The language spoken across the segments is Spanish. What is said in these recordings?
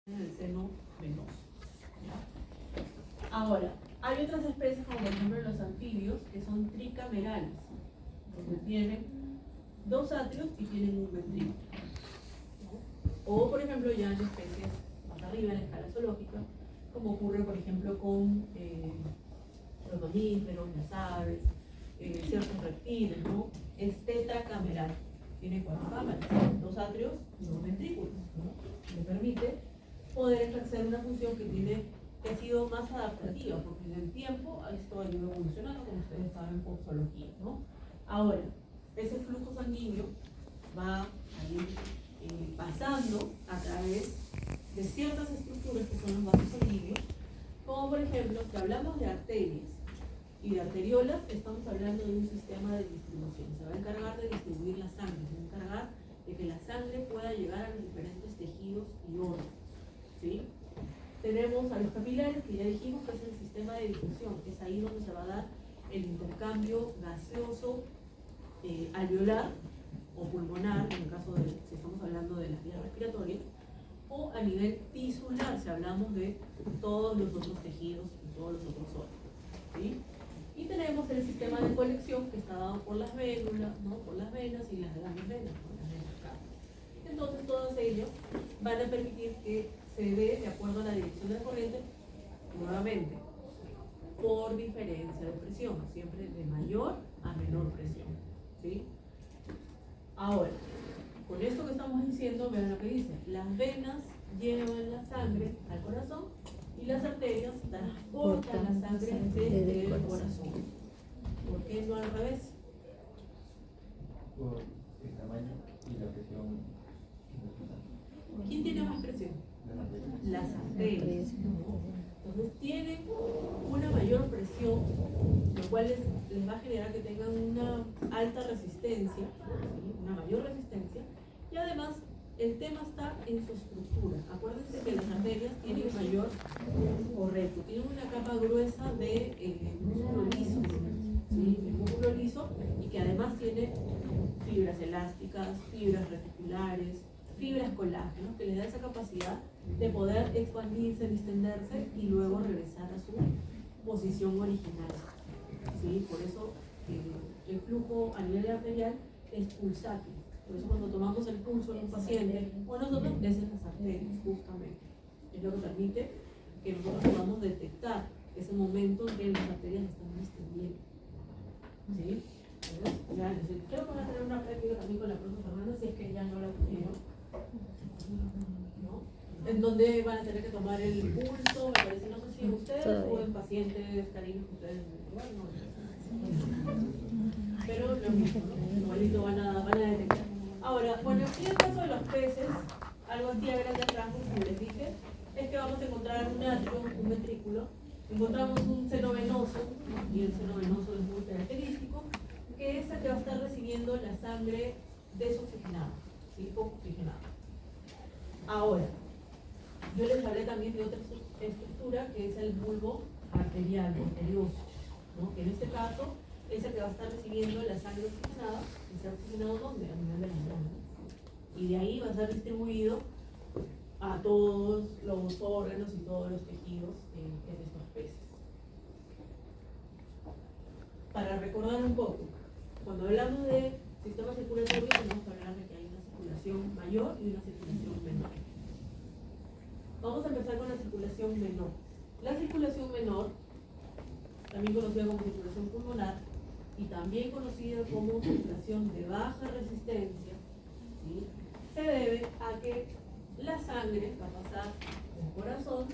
en el seno venoso. ¿Ya? Ahora, hay otras especies como por ejemplo los anfibios que son tricamerales, donde tienen dos atrios y tienen un ventrículo. ¿No? O por ejemplo ya en especies más arriba en la escala zoológica, como ocurre por ejemplo con los mamíferos, las aves, ciertos reptiles, ¿no? Es tetracameral, tiene 4 cámaras, 2 atrios y 2 ventrículos, ¿no? Le permite poder ejercer una función que ha sido más adaptativa, porque en el tiempo esto ha ido evolucionando, como ustedes saben, por zoología, ¿no? Ahora, ese flujo sanguíneo va a ir pasando a través de ciertas estructuras que son los vasos sanguíneos, como por ejemplo, si hablamos de arterias y de arteriolas, estamos hablando de un sistema de distribución. Se va a encargar de distribuir la sangre, se va a encargar de que la sangre pueda llegar a los diferentes tejidos y órganos, ¿sí? Tenemos a los capilares, que ya dijimos que es el sistema de difusión, que es ahí donde se va a dar el intercambio gaseoso alveolar o pulmonar, en el caso de si estamos hablando de las vías respiratorias, o a nivel tisular, si hablamos de todos los otros tejidos y todos los otros órganos, ¿sí? Y tenemos el sistema de colección que está dado por las vénulas, ¿no? Por las venas y las grandes venas, ¿no? Las venas cavas. Entonces todos ellos van a permitir que se dé de acuerdo a la dirección de la corriente, nuevamente, por diferencia de presión, siempre de mayor a menor presión, ¿sí? Ahora, con esto que estamos diciendo, vean lo que dice, las venas llevan la sangre al corazón y las arterias transportan la sangre desde el corazón. ¿Por qué no al revés? Por el tamaño y la presión. ¿Quién tiene más presión? Las arterias. Entonces tienen una mayor presión, lo cual les va a generar que tengan una alta resistencia, ¿sí? Una mayor resistencia, y además el tema está en su estructura. Acuérdense que las arterias tienen mayor, correcto, tienen una capa gruesa de músculo liso, ¿sí? El músculo liso, y que además tiene fibras elásticas, fibras reticulares, fibras colágeno, que les da esa capacidad de poder expandirse, distenderse y luego regresar a su posición original, ¿sí? Por eso el flujo a nivel arterial es pulsátil. Por eso cuando tomamos el pulso en un paciente o nosotros, es en las arterias, justamente. Es lo que permite que nosotros podamos detectar ese momento en que las arterias están distendiendo, ¿sí? Creo que van a tener una práctica también con la profesora Fernanda, si es que ya no la tuvieron, ¿no? En donde van a tener que tomar el pulso, me parece, no sé si en ustedes o en pacientes cariños que ustedes pero lo mismo, ¿no? Igualito van a detectar. Ahora, bueno, aquí en el caso de los peces, algo así a grandes rasgos, como les dije, es que vamos a encontrar un atrio, un ventrículo, encontramos un seno venoso, y el seno venoso es muy característico, que es el que va a estar recibiendo la sangre desoxigenada, ¿sí? Poco oxigenada. Ahora, yo les hablé también de otra estructura que es el bulbo arterial o arterioso, ¿no? Que en este caso es el que va a estar recibiendo la sangre oxigenada. ¿Y se ha oxigenado dónde? A nivel de las glándulas. Y de ahí va a ser distribuido a todos los órganos y todos los tejidos en estos peces. Para recordar un poco, cuando hablamos de sistema circulatorio tenemos que hablar de que hay una circulación mayor y una circulación menor. Vamos a empezar con la circulación menor. La circulación menor, también conocida como circulación pulmonar y también conocida como circulación de baja resistencia, ¿sí? Se debe a que la sangre va a pasar del corazón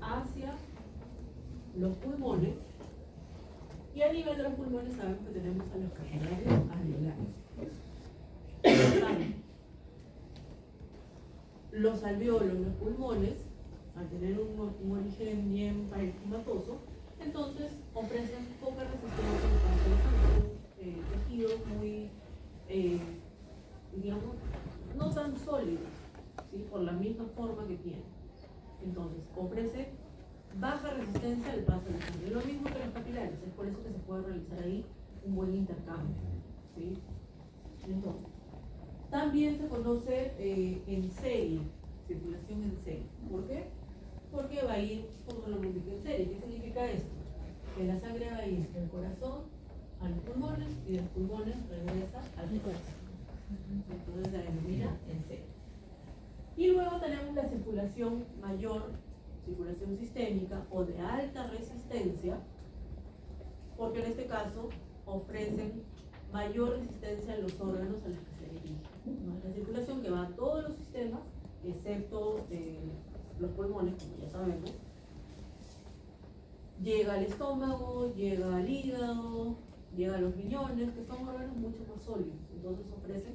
hacia los pulmones, y a nivel de los pulmones sabemos que tenemos a los capilares alveolares. Los alveolos, los pulmones, al tener un origen bien parenquimatoso, entonces ofrecen poca resistencia en cuanto a los tejidos muy, digamos, no tan sólidos, ¿sí? Por la misma forma que tienen. Entonces, ofrece baja resistencia al paso de la sangre. Lo mismo que los capilares, es por eso que se puede realizar ahí un buen intercambio, ¿sí? Entonces, también se conoce en serie, circulación en serie. ¿Por qué? Porque va a ir controlamiento en serie. ¿Qué significa esto? Que la sangre va a ir del corazón a los pulmones y de los pulmones regresa al corazón. Entonces se denomina en serie. Y luego tenemos la circulación mayor, circulación sistémica o de alta resistencia, porque en este caso ofrecen mayor resistencia a los órganos a los que se dirigen. ¿No? La circulación que va a todos los sistemas, excepto los pulmones, como ya sabemos, llega al estómago, llega al hígado, llega a los riñones, que son órganos mucho más sólidos, entonces ofrecen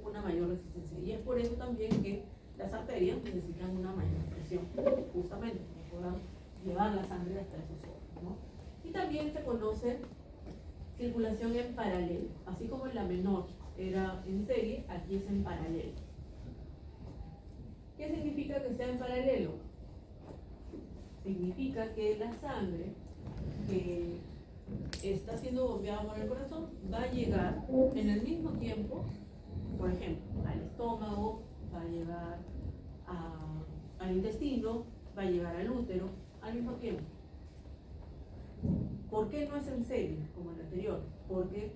una mayor resistencia. Y es por eso también que las arterias necesitan una mayor presión, justamente para que puedan llevar la sangre hasta esos órganos, ¿no? Y también se conoce circulación en paralelo, así como en la menor era en serie, aquí es en paralelo. ¿Qué significa que sea en paralelo? Significa que la sangre que está siendo bombeada por el corazón va a llegar en el mismo tiempo, por ejemplo, al estómago, va a llegar al intestino, va a llegar al útero, al mismo tiempo. ¿Por qué no es en serie como el anterior? Porque,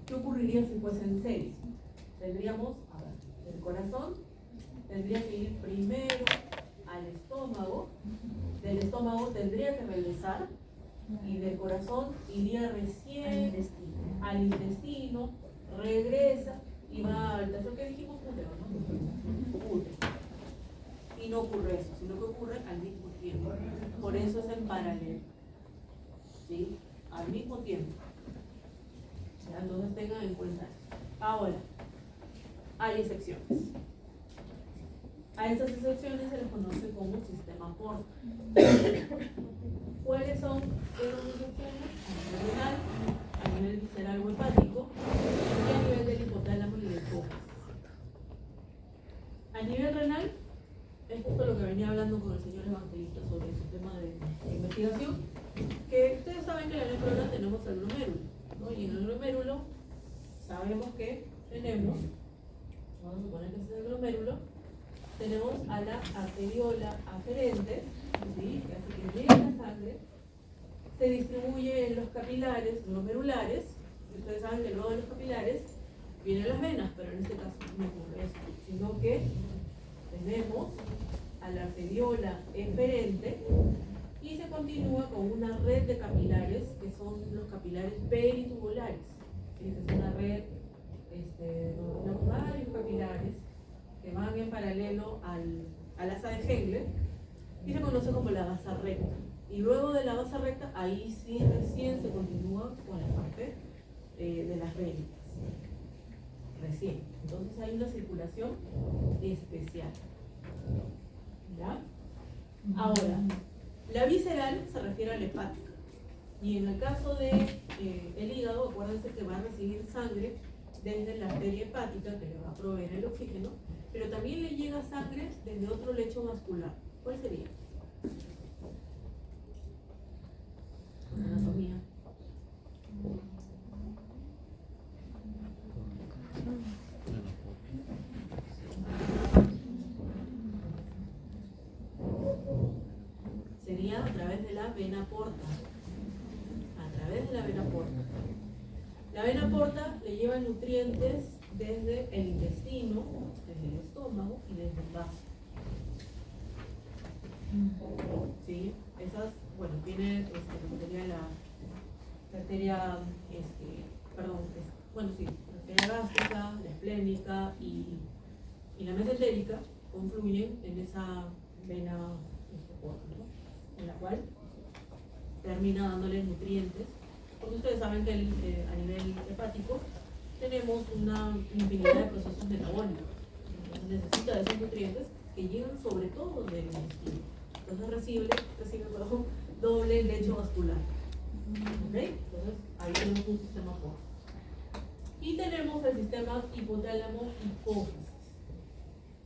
¿qué ocurriría si fuese en serie? Tendríamos, a ver, el corazón tendría que ir primero al estómago, del estómago tendría que regresar y del corazón iría recién al intestino, regresa y va al tercero que dijimos, útero, ¿no? Útero. Y no ocurre eso, sino que ocurre al mismo tiempo. Por eso es en paralelo. ¿Sí? Al mismo tiempo. ¿Ya? Entonces tengan en cuenta eso. Ahora, hay excepciones. A esas excepciones se les conoce como sistema Porta. ¿Cuáles son esas excepciones? A nivel renal, a nivel visceral o hepático y a nivel del hipotálamo y del hipófisis. A nivel renal, es justo lo que venía hablando con el señor evangelista sobre su tema de investigación, que ustedes saben que en la nefrona tenemos el glomérulo, ¿no? Y en el glomérulo sabemos que tenemos, vamos a suponer que es el glomérulo, tenemos a la arteriola aferente, ¿sí? Que hace que llegue la sangre, se distribuye en los capilares glomerulares, y ustedes saben que luego de los capilares vienen las venas, pero en este caso no ocurre eso, sino que tenemos a la arteriola eferente y se continúa con una red de capilares que son los capilares peritubulares, ¿sí? Que es una red donde tenemos varios capilares que van en paralelo al asa de Henle y se conoce como la basa recta. Y luego de la basa recta, ahí sí recién se continúa con la parte de las venas. Recién. Entonces hay una circulación especial. ¿Ya? Ahora, la visceral se refiere a la hepática. Y en el caso de el hígado, acuérdense que va a recibir sangre desde la arteria hepática que le va a proveer el oxígeno, pero también le llega sangre desde otro lecho vascular. ¿Cuál sería? Anatomía. Sería a través de la vena porta. A través de la vena porta. La vena porta le lleva nutrientes desde el intestino, desde el estómago y desde el vaso. ¿Sí? Esas, bueno, tiene lo que sería la arteria, bueno, sí, la arteria gástrica, la esplénica y la mesentérica confluyen en esa vena porta, ¿no? En la cual termina dándole nutrientes. Porque ustedes saben que a nivel hepático tenemos una infinidad de procesos metabólicos. Entonces necesita de esos nutrientes que llegan sobre todo del intestino. Entonces recibe doble lecho vascular. ¿Ok? Entonces ahí tenemos un sistema porta. Y tenemos el sistema hipotálamo-hipófisis,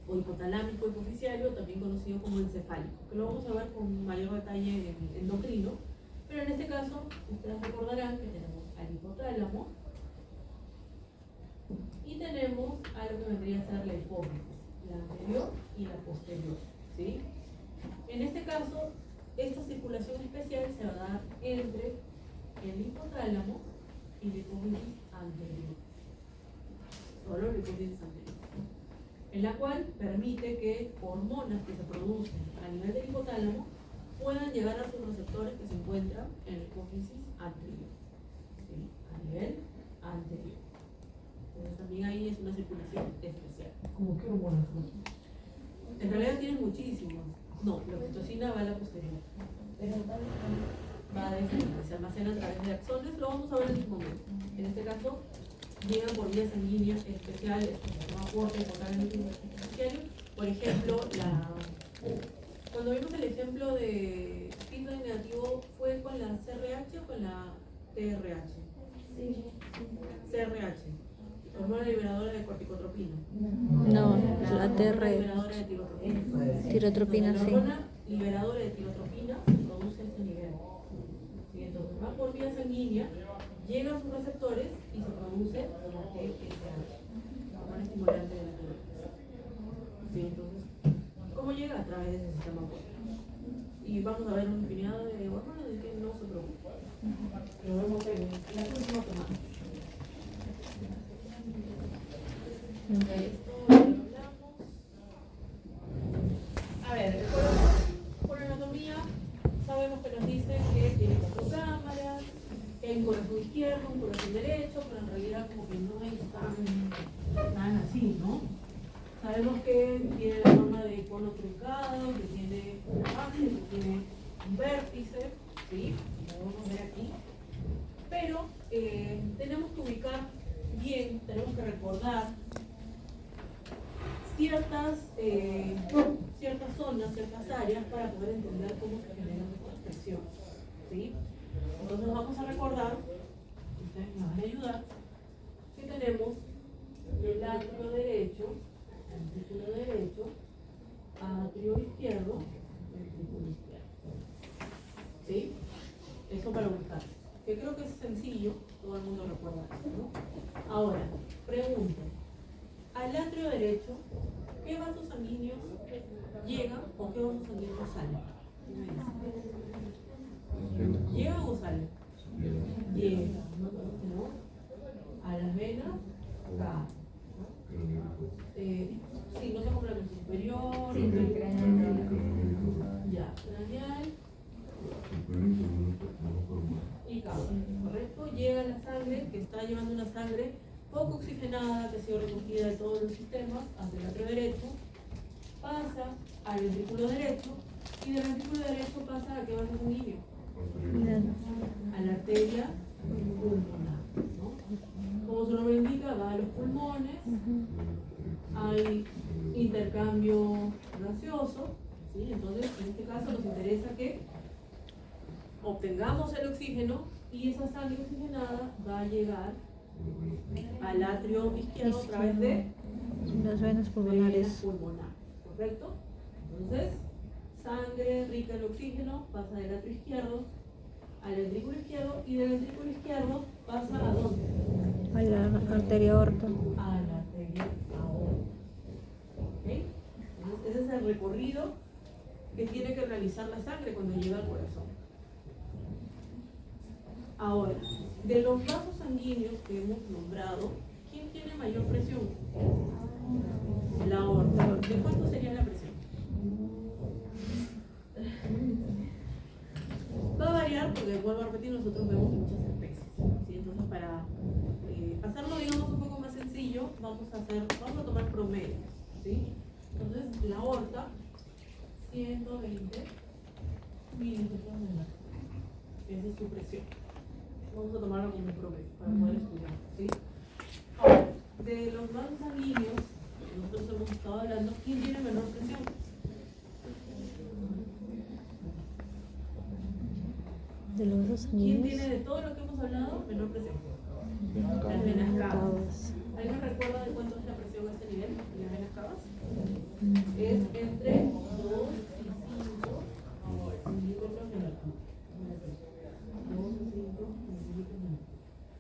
o hipotalámico hipofisiario, también conocido como encefálico, que lo vamos a ver con mayor detalle en endocrino. Pero en este caso, ustedes recordarán que tenemos al hipotálamo y tenemos algo que vendría a ser la hipófisis. la anterior y la posterior, ¿sí? En este caso, esta circulación especial se va a dar entre el hipotálamo y la hipófisis anterior. Solo la hipófisis anterior. En la cual permite que hormonas que se producen a nivel del hipotálamo puedan llegar a sus receptores que se encuentran en la hipófisis anterior, ¿sí? A nivel anterior. Entonces también ahí es una circulación especial. ¿Cómo qué hormonas? En realidad tienes muchísimos. No, la oxitocina va a la posterior. Va a se almacena a través de axones, lo vamos a ver en su momento. En este caso, llegan por vías sanguíneas especiales, no aporte totalmente especiales. Por ejemplo, cuando vimos el ejemplo de feedback negativo, ¿fue con la CRH o con la TRH? Sí. CRH, hormona liberadora de corticotropina. No, La la hormona liberadora de tirotropina. tirotropina, La sí. hormona liberadora de tirotropina se produce a este nivel. ¿Sí? Entonces va por vía sanguínea, llega a sus receptores y se produce la TSH, la hormona estimulante de la tiroides. ¿Sí? Entonces, ¿cómo llega? A través del sistema opuesto. Y vamos a ver una infinidad de hormonas de que no se preocupen. Lo vemos en las últimas semanas. Esto lo hablamos. A ver, el corazón, por anatomía, sabemos que nos dice que tiene 4 cámaras, que hay un corazón izquierdo, un corazón derecho, pero en realidad como que no es tan así, ¿no? Sabemos que tiene la forma de cono truncado, que tiene una base, que tiene un vértice, ¿sí? Lo vamos a ver aquí. Pero tenemos que ubicar bien, tenemos que recordar ciertas zonas, ciertas áreas para poder entender cómo se genera nuestra expresión, ¿sí? Entonces vamos a recordar, ustedes me van a ayudar, que tenemos el atrio derecho, ventrículo derecho, atrio izquierdo, ventrículo izquierdo, ¿sí? Eso para ubicar, que creo que es sencillo, todo el mundo recuerda eso, ¿no? Ahora, pregunta. Al atrio derecho, ¿qué vasos sanguíneos llegan o qué vasos sanguíneos salen? ¿Llegan o salen? Llegan, ¿no? A las venas, acá. Sí, no sé cómo la mente superior, ya, craneal y cava, ¿correcto? Llega la sangre, que está llevando una sangre poco oxigenada, que ha sido recogida de todos los sistemas, hacia el atrio derecho, pasa al ventrículo derecho, y del ventrículo derecho pasa a qué vaso sanguíneo, a la arteria pulmonar, ¿no? Como su nombre indica, va a los pulmones, hay intercambio gaseoso, ¿sí? Entonces en este caso nos interesa que obtengamos el oxígeno y esa sangre oxigenada va a llegar al atrio izquierdo a través de las venas pulmonares. pulmonar, ¿correcto? Entonces, sangre rica en oxígeno pasa del atrio izquierdo al ventrículo izquierdo y del ventrículo izquierdo pasa ¿a dónde? A la arteria aorta. A la arteria aorta. ¿Ok? Entonces, ese es el recorrido que tiene que realizar la sangre cuando llega al corazón. Ahora, de los vasos sanguíneos que hemos nombrado, ¿quién tiene mayor presión? La aorta. ¿De cuánto sería la presión? Va a variar porque, vuelvo a repetir, nosotros vemos muchas especies, ¿sí? Entonces, para hacerlo, digamos, un poco más sencillo, vamos a tomar promedios, ¿sí? Entonces, la aorta, 120 milímetros de mercurio. Esa es su presión. Vamos a tomarlo como un promedio para poder estudiar, ¿sí? Ahora, de los vasos sanguíneos que nosotros hemos estado hablando, ¿quién tiene menor presión? De los vasos ¿Quién sanguíneos. tiene de todo lo que hemos hablado menor presión? Las Las venas cavas. cavas. ¿Alguien recuerda de cuánto es la presión a este nivel de las venas cavas? Es entre 2 y 5 milímetros de mercurio. 2 y 5 milímetros de mercurio.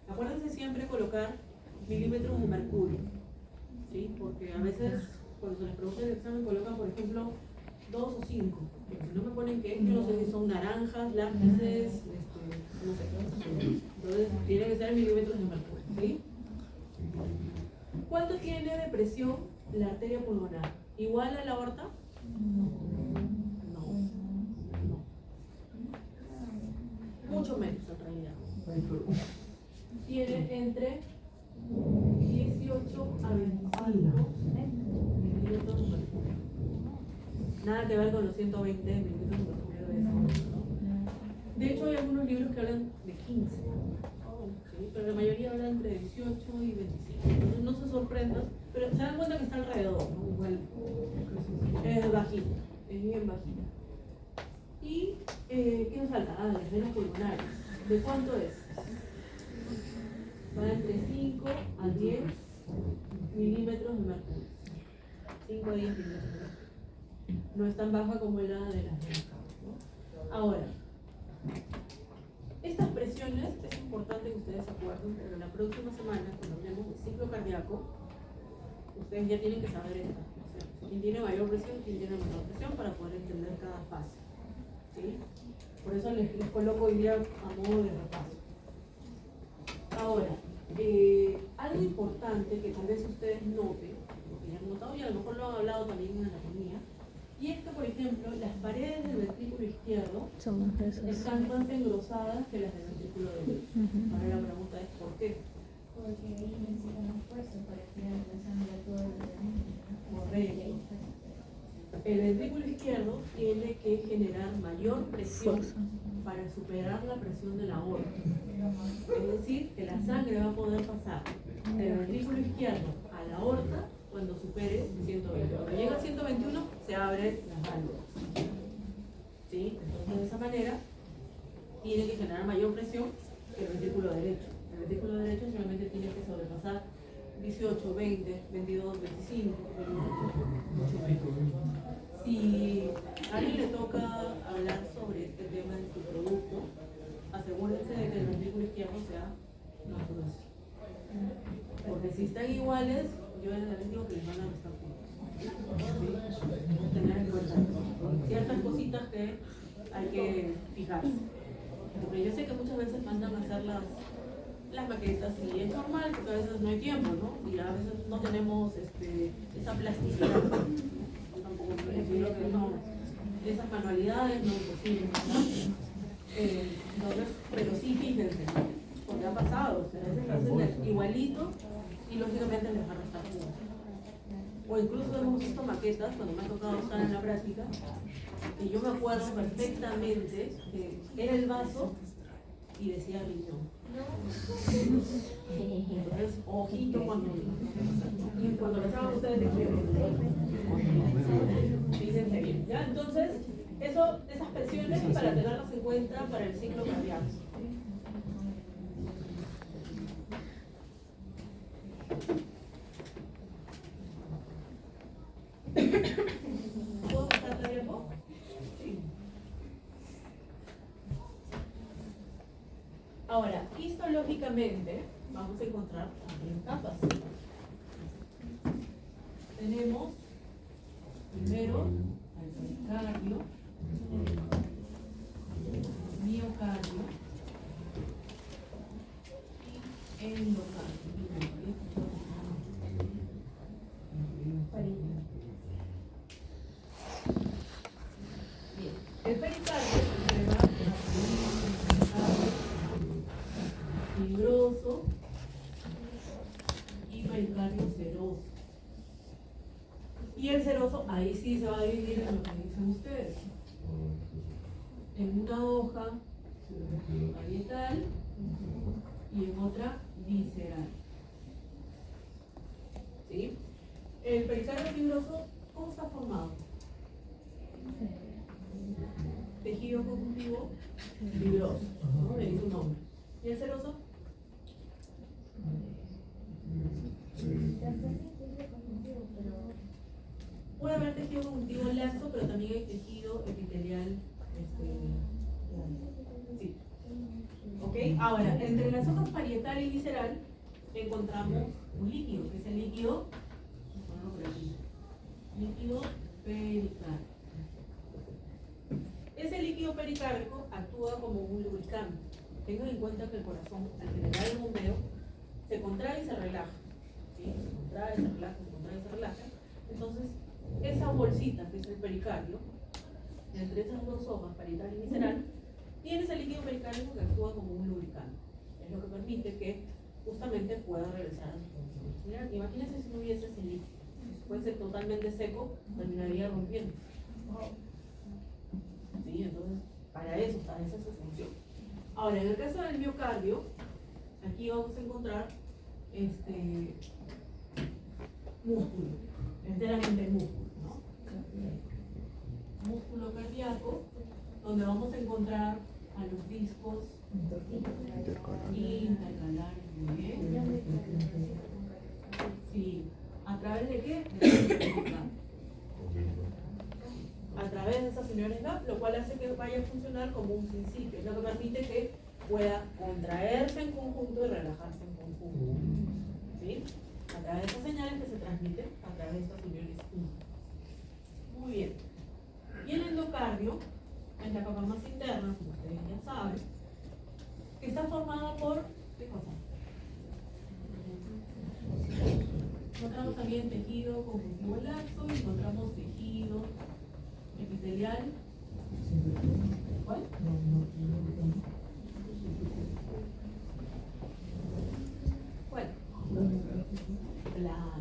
Acuérdense siempre colocar milímetros de mercurio, ¿sí? Porque a veces con cuando se les pregunta en el examen colocan, por ejemplo, 2 o 5. Porque si no me ponen que yo no sé si son naranjas, lápices, no sé. Entonces tiene que ser en milímetros de mercurio, ¿sí? ¿Cuánto tiene de presión la arteria pulmonar? ¿Igual a la aorta? No. Mucho menos en realidad. Tiene entre 18 a 25 milímetros de mercurio. Nada que ver con los 120 milímetros de mercurio de esa, ¿no? De hecho, hay algunos libros que hablan de 15, ¿sí? Pero la mayoría habla entre 18 y 25. Entonces no se sorprendan, pero se dan cuenta que está alrededor, ¿no? Igual es bajita, es bien bajita. ¿Y qué nos falta? Ah, las venas pulmonares. ¿De cuánto es? Va entre 5 a 10 milímetros de mercurio. 5 a 10 milímetros de mercurio. No es tan baja como la de las venas, ¿no? Ahora, estas presiones es importante que ustedes se acuerden, pero la próxima semana, cuando hablemos de ciclo cardíaco, ustedes ya tienen que saber estas presiones. ¿Quién tiene mayor presión, quién tiene menor presión? Para poder entender cada fase, ¿sí? Por eso les coloco hoy día a modo de repaso. Ahora, algo importante que tal vez ustedes noten, lo que ya han notado y a lo mejor lo han hablado también en anatomía, y es que, por ejemplo, las paredes del ventrículo izquierdo Son más gruesas. están más engrosadas que las del ventrículo derecho. Ahora la pregunta es ¿por qué? Porque ahí necesitan más fuerza para tirar la sangre a todo el organismo. Correcto. El ventrículo izquierdo tiene que generar mayor presión para superar la presión de la aorta. Es decir, que la sangre va a poder pasar del ventrículo izquierdo a la aorta cuando supere 120. Cuando llega a 121 se abren las válvulas. ¿Sí? Entonces de esa manera tiene que generar mayor presión que el ventrículo derecho. El ventrículo derecho solamente tiene que sobrepasar 18, 20, 22, 25, mucho menos. Si a alguien le toca hablar sobre este tema en su producto, asegúrense de que el ventrículo izquierdo sea más grueso. Porque si están iguales, yo les digo que les van a restar puntos. ¿Sí? Tener en cuenta ciertas cositas que hay que fijarse. Porque yo sé que muchas veces mandan a hacer las maquetas y es normal porque a veces no hay tiempo, ¿no? Y a veces no tenemos esa plasticidad. Yo tampoco prefiero que no, esas manualidades no es posible, ¿no? Entonces, pero sí fíjense, porque ha pasado, o sea, a veces lo hacen igualito y lógicamente les va a restar puntos. O incluso hemos visto maquetas cuando me ha tocado estar en la práctica y yo me acuerdo perfectamente que era el vaso y decía riñón. Entonces, ojito cuando les hagan ustedes de fíjense bien. ¿Ya? Entonces, esas presiones para tenerlas en cuenta para el ciclo cardíaco. ¿Puedo pasar la diapo? Sí. Ahora, histológicamente, vamos a encontrar también capas. Tenemos primero al pericardio, miocardio y endocardio. Bien, el pericardio se va a fibroso y pericardio seroso. Y el seroso, ahí sí se va a dividir en lo que dicen ustedes. En una hoja parietal y en otra visceral. ¿Sí? El pericardio fibroso, ¿cómo está formado? Tejido conjuntivo fibroso, ¿no? Le dice un nombre. ¿Y el seroso? Puede haber tejido conjuntivo laxo, pero también hay tejido epitelial. Sí. ¿Ok? Ahora, entre las hojas parietal y visceral encontramos un líquido, que es el líquido, por aquí, Líquido pericárdico. Ese líquido pericárdico actúa como un lubricante. Tengan en cuenta que el corazón, al generar el bombeo, se contrae y se relaja. ¿Sí? Se contrae, se relaja, se contrae y se relaja. Entonces, esa bolsita que es el pericardio, entre esas dos hojas, parietal y visceral, tiene ese líquido pericárdico que actúa como un lubricante. Es lo que permite que justamente pueda regresar a su función. Mira, imagínense si no hubiese ese líquido. Si fuese totalmente seco, terminaría rompiendo. ¿Sí? Entonces, para eso está, esa es su función. Ahora, en el caso del miocardio, aquí vamos a encontrar músculo, enteramente músculo, ¿no? Músculo cardíaco, donde vamos a encontrar a los discos intercalares. Muy bien. Sí. ¿A través de qué? A través de esas señales GAP, lo cual hace que vaya a funcionar como un principio, es lo que permite que pueda contraerse en conjunto y relajarse en conjunto. ¿Sí? A través de esas señales que se transmiten a través de estas señales químicas. Muy bien. Y el endocardio es la capa más interna, como ustedes ya saben, que está formada por, ¿qué cosa? Encontramos también tejido conjuntivo laxo y encontramos tejido epitelial. ¿Cuál? ¿Cuál? Plano.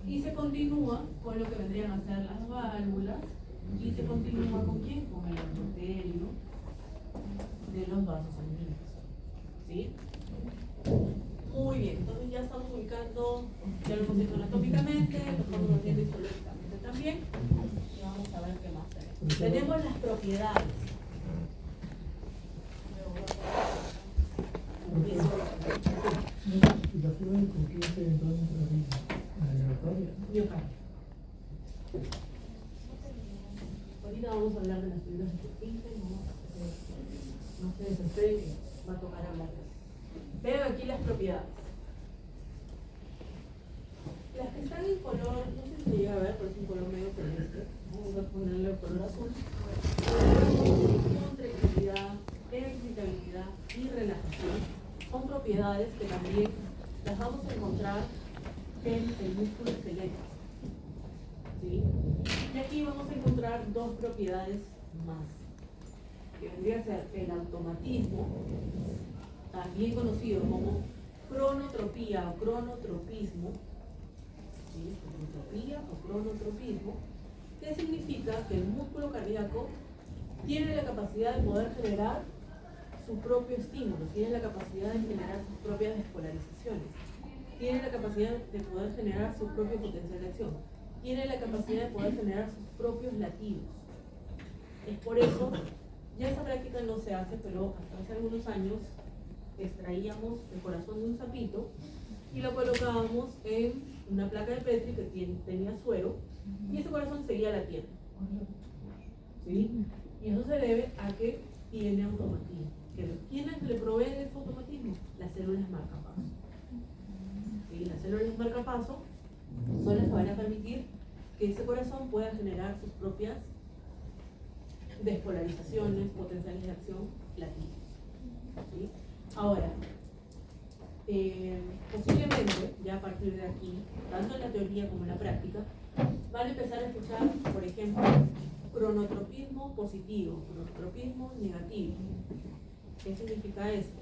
Y se continúa con lo que vendrían a ser las válvulas. Y se continúa con quién? Con el endotelio de los vasos sanguíneos. ¿Sí? Muy bien, entonces ya estamos ubicando, ya lo hemos visto anatómicamente, lo estamos viendo histológicamente también. Y vamos a ver qué más tenemos. Tenemos las propiedades. ¿Y la fibra de con qué se entró dentro de la miocardio? Miocardio. Ahorita vamos a hablar de las fibras de Purkinje, no se desesperen que va a tocar hablar de eso. Veo aquí las propiedades. Las que están en color, no sé si se llega a ver, pero es un color medio celeste. Vamos a ponerle el color azul. Contractilidad, excitabilidad y relajación son propiedades que también las vamos a encontrar en el músculo esquelético. ¿Sí? Y aquí vamos a encontrar dos propiedades más, que vendría a ser el automatismo, también conocido como cronotropía o cronotropismo. ¿Sí? Cronotropía o cronotropismo, que significa que el músculo cardíaco tiene la capacidad de poder generar su propio estímulo, tiene la capacidad de generar sus propias despolarizaciones, tiene la capacidad de poder generar su propio potencial de acción, tiene la capacidad de poder generar sus propios latidos. Es por eso, ya esa práctica no se hace, pero hasta hace algunos años extraíamos el corazón de un sapito y lo colocábamos en una placa de Petri que tenía suero y ese corazón seguía latiendo. ¿Sí? Y eso se debe a que tiene automatismo. ¿Quiénes le proveen ese automatismo? Las células marcapaso. ¿Sí? Las células marcapaso son las que van a permitir que ese corazón pueda generar sus propias despolarizaciones, potenciales de acción, latidos. ¿Sí? Ahora, posiblemente, ya a partir de aquí, tanto en la teoría como en la práctica, van a empezar a escuchar, por ejemplo, cronotropismo positivo, cronotropismo negativo. ¿Qué significa esto?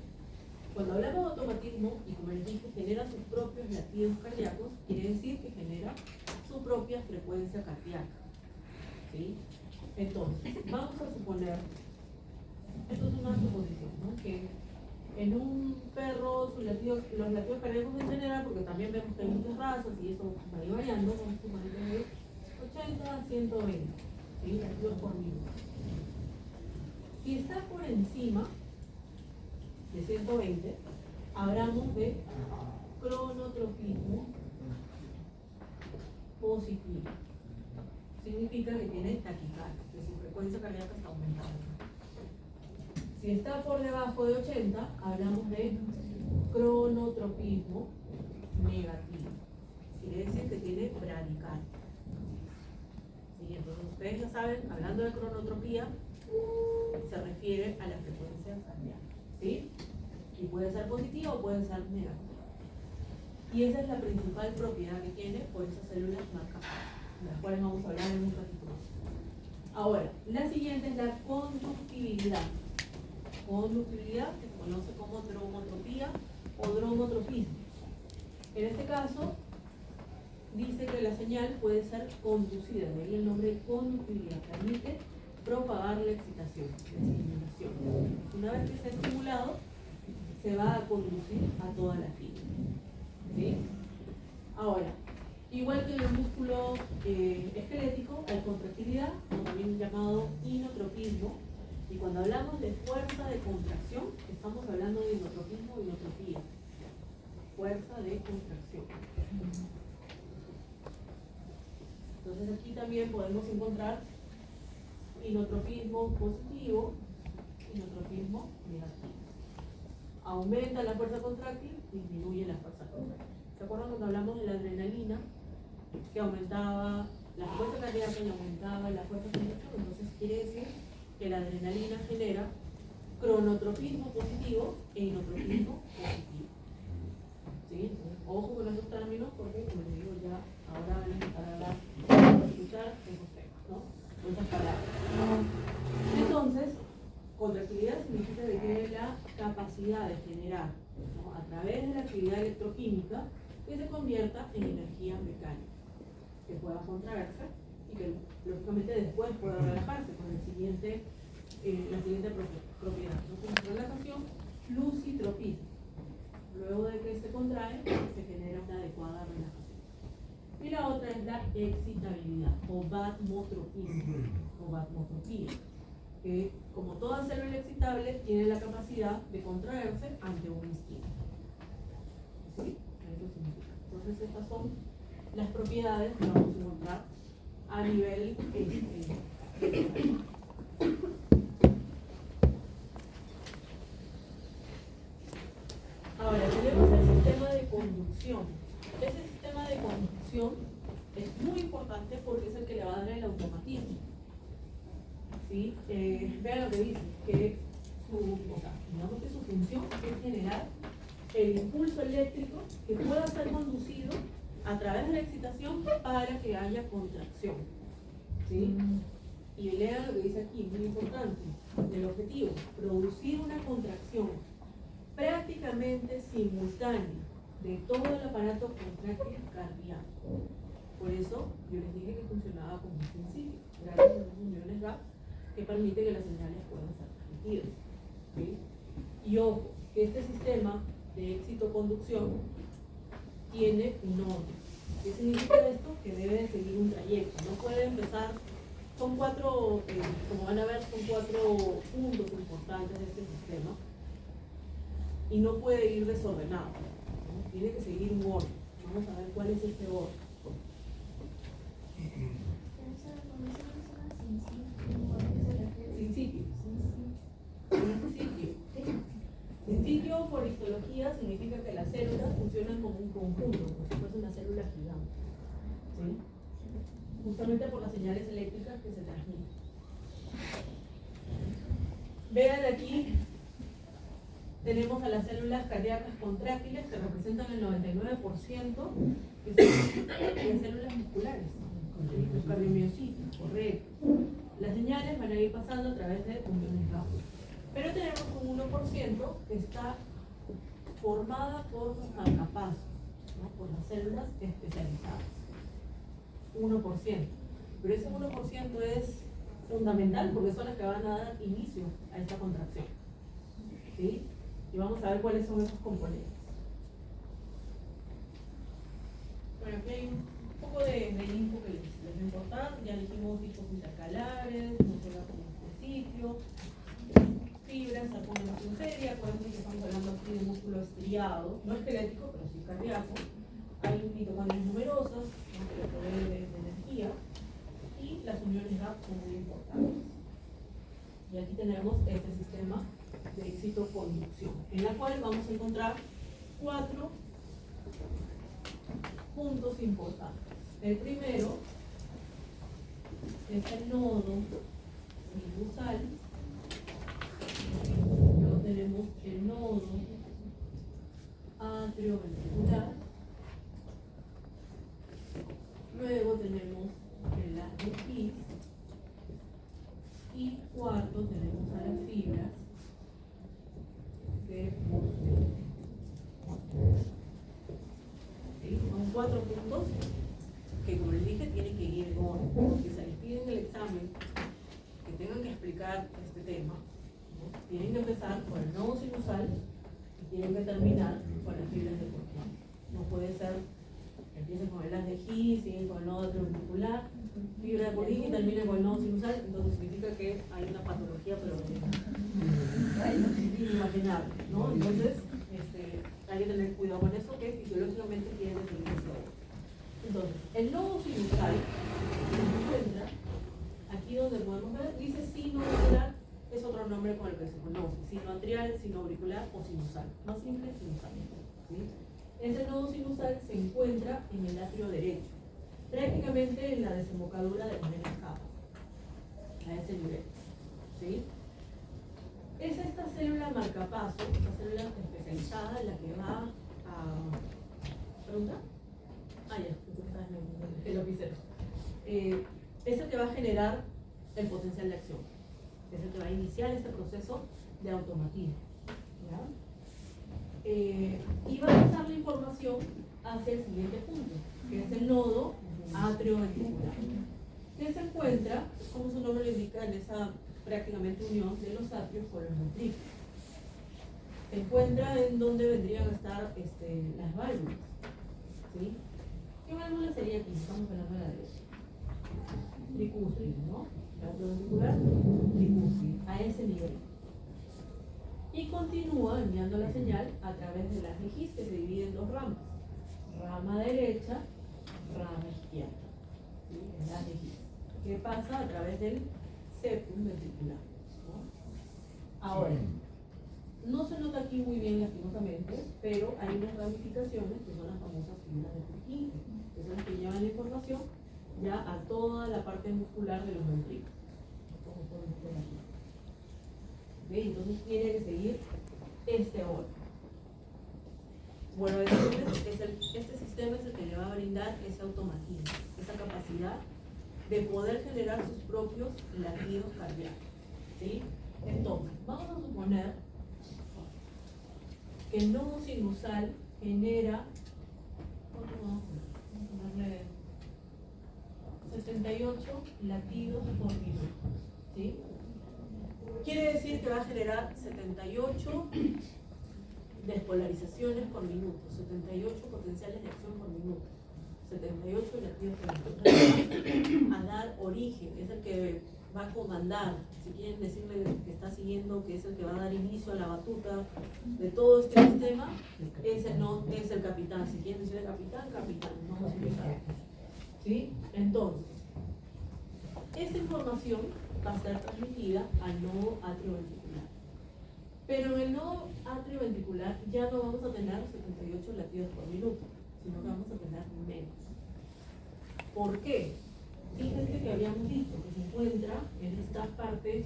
Cuando hablamos de automatismo, y como les dije, genera sus propios latidos cardíacos, quiere decir que genera su propia frecuencia cardíaca. ¿Sí? Entonces, vamos a suponer, esto es una suposición, ¿no? Que en un perro los latidos cardíacos en general, porque también vemos que hay muchas razas y eso va a ir variando, vamos a suponer de 80 a 120, ¿sí? Latidos por minuto. Si está por encima de 120, hablamos de cronotropismo positivo. Significa que tiene taquicardia, que su frecuencia cardíaca está aumentando. Si está por debajo de 80, hablamos de cronotropismo negativo. quiere decir que tiene bradicardia. ¿Sí? Entonces ustedes ya saben, hablando de cronotropía, se refiere a la frecuencia cardíaca. ¿Sí? Y puede ser positiva o puede ser negativa. Y esa es la principal propiedad que tiene por esas células marcapaces, de las cuales vamos a hablar en un ratito más. Ahora, la siguiente es la conductibilidad. Conductibilidad que se conoce como dromotropía o dromotropismo. En este caso, dice que la señal puede ser conducida, de ahí el nombre conductibilidad, permite propagar la excitación, la estimulación. Una vez que está estimulado, se va a conducir a toda la fibra. ¿Sí? Ahora, igual que en el músculo esquelético, hay contractilidad, o también llamado inotropismo, y cuando hablamos de fuerza de contracción, estamos hablando de inotropismo o inotropía. Fuerza de contracción. Entonces aquí también podemos encontrar inotropismo positivo, inotropismo negativo. Aumenta la fuerza contráctil, disminuye la fuerza contráctil. ¿Se acuerdan cuando hablamos de la adrenalina? Que aumentaba la fuerza cardíaca y aumentaba la fuerza de contracción. Entonces quiere decir que la adrenalina genera cronotropismo positivo e inotropismo positivo. ¿Sí? Entonces, ojo con esos términos porque, como les digo, ya ahora van a empezar a hablar, a escuchar esos temas, ¿no? Con esas palabras. Entonces, contractilidad significa que tiene la capacidad de generar, ¿no?, a través de la actividad electroquímica, que se convierta en energía mecánica, que pueda contraerse y que lógicamente después pueda relajarse con la siguiente propiedad. Entonces, relajación, lucitropismo. Luego de que se contrae, se genera una adecuada relajación. Y la otra es la excitabilidad o batmotropismo o batmotropía, que como toda célula excitable tiene la capacidad de contraerse ante un estímulo. ¿Sí? Eso significa. Entonces estas son las propiedades que vamos a encontrar a nivel Ahora, tenemos el sistema de conducción. Ese sistema de conducción es muy importante porque es el que le va a dar el automatismo. ¿Sí? Vean lo que dice, que digamos que su función es generar el impulso eléctrico que pueda ser conducido a través de la excitación para que haya contracción. ¿Sí? Y lean lo que dice aquí, muy importante. El objetivo, producir una contracción prácticamente simultánea de todo el aparato contráctil cardíaco. Por eso yo les dije que funcionaba como un principio, gracias a las uniones GAP que permite que las señales puedan ser transmitidas. ¿Sí? Y ojo, que este sistema de éxito-conducción tiene un orden. ¿Qué significa esto? Que debe de seguir un trayecto. No puede empezar, son cuatro, como van a ver, son cuatro puntos importantes de este sistema. Y no puede ir desordenado, ¿no? Tiene que seguir un orden. Vamos a ver cuál es ese orden. Principio. Principio por histología significa que las células funcionan como un conjunto, como si fuese una célula gigante. ¿Sí? Justamente por las señales eléctricas que se transmiten. Vean aquí. Tenemos a las células cardíacas contráctiles que representan el 99%, que son las células musculares, los cardiomiocitos, correcto. Las señales van a ir pasando a través de uniones GAP. Pero tenemos un 1% que está formada por los marcapasos, ¿no?, por las células especializadas. 1%. Pero ese 1% es fundamental porque son las que van a dar inicio a esta contracción. ¿Sí? Y vamos a ver cuáles son esos componentes. Bueno, aquí hay un poco de info que les va a importar. Ya dijimos tipos intercalares, muscular como sitio, fibras, acumulación seria. Acuérdense que estamos hablando aquí de músculo estriado, no esquelético, pero sí cardíaco. Hay mitocondrias numerosas, ¿no?, que proveen de energía. Y las uniones GAP son muy importantes. Y aquí tenemos este sistema de éxito-conducción, en la cual vamos a encontrar cuatro puntos importantes. El primero es el nodo sinusal. Luego tenemos el nodo atrioventricular. Luego tenemos el haz de His. Y cuarto tenemos a las fibras de Purkinje. ¿Sí? Son 4 puntos que, como les dije, tienen que ir en orden, porque se les pide en el examen que tengan que explicar este tema, ¿no? Tienen que empezar con el nodo sinusal y tienen que terminar con las fibras de Purkinje. No puede ser que empiecen con el haz de His, siguen con el nodo atrioventricular, fibra de Purkinje y terminen con el nodo sinusal, entonces significa que hay una patología, pero inimaginable, ¿no? Entonces, hay que tener cuidado con eso, que fisiológicamente tiene que ser orden. Entonces, el nodo sinusal se encuentra aquí donde podemos ver, dice sinoauricular, es otro nombre con el que se conoce, sinoatrial, sinoauricular o sinusal, más simple, sinusal, ¿sí? Ese nodo sinusal se encuentra en el atrio derecho, prácticamente en la desembocadura de las venas cavas, a ese nivel, ¿sí? Es esta célula marcapaso, esta célula especializada en la que va a... ¿Pregunta? Ah, ya, el lapicero. Es el que va a generar el potencial de acción, es el que va a iniciar este proceso de automatismo, ¿ya? Y va a pasar la información hacia el siguiente punto, que es el nodo atrioventricular, que se encuentra, como su nombre lo indica, en esa prácticamente unión de los atrios con los ventrículos. Se encuentra en donde vendrían a estar las válvulas, ¿sí? ¿Qué válvula sería aquí? Estamos hablando de la derecha. Tricúspide, ¿no? La atrioventricular, tricúspide, a ese nivel. Y continúa enviando la señal a través de las His, que se divide en 2 ramas. Rama derecha, rama izquierda. ¿Sí? Es la His. ¿Qué pasa? A través del septum ventricular, ¿no? Ahora, no se nota aquí muy bien lastimosamente, pero hay unas ramificaciones que son las famosas fibras de Purkinje, que son las que llevan la información ya a toda la parte muscular de los ventrículos. Como podemos ver aquí. ¿Okay? Entonces tiene que seguir este orden. Bueno, este sistema es el que le va a brindar ese automatismo, esa capacidad de poder generar sus propios latidos cardíacos, ¿sí? Entonces, vamos a suponer que el nodo sinusal genera, vamos a ponerle 78 latidos por minuto, ¿sí? Quiere decir que va a generar 78 despolarizaciones por minuto, 78 potenciales de acción por minuto, 78 latidos por minuto. A dar origen, es el que va a comandar, si quieren decirle que está siguiendo, que es el que va a dar inicio a la batuta de todo este sistema, ese no es el capitán. Si quieren decirle capitán, capitán, vamos a utilizar. ¿Sí? Entonces, esta información va a ser transmitida al nodo atrioventricular. Pero en el nodo atrioventricular ya no vamos a tener 78 latidos por minuto, sino que vamos a tener menos. ¿Por qué? Fíjense que habíamos dicho que se encuentra en esta parte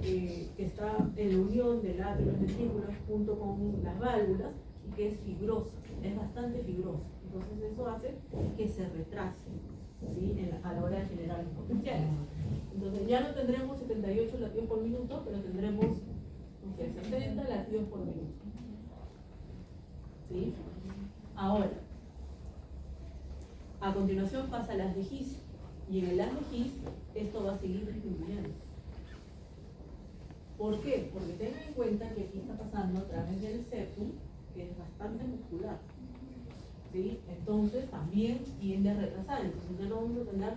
que está en la unión del atrio y los ventrículos junto con las válvulas y que es fibrosa, es bastante fibrosa. Entonces eso hace que se retrase, ¿sí? A la hora de generar los potenciales. Entonces ya no tendremos 78 latidos por minuto, pero tendremos 60 latidos por minuto. ¿Sí? Ahora, a continuación pasa las de His. Y en el haz de His, esto va a seguir disminuyendo. ¿Por qué? Porque tengan en cuenta que aquí está pasando a través del septum, que es bastante muscular, ¿sí? Entonces también tiende a retrasar. Entonces ya no vamos a tener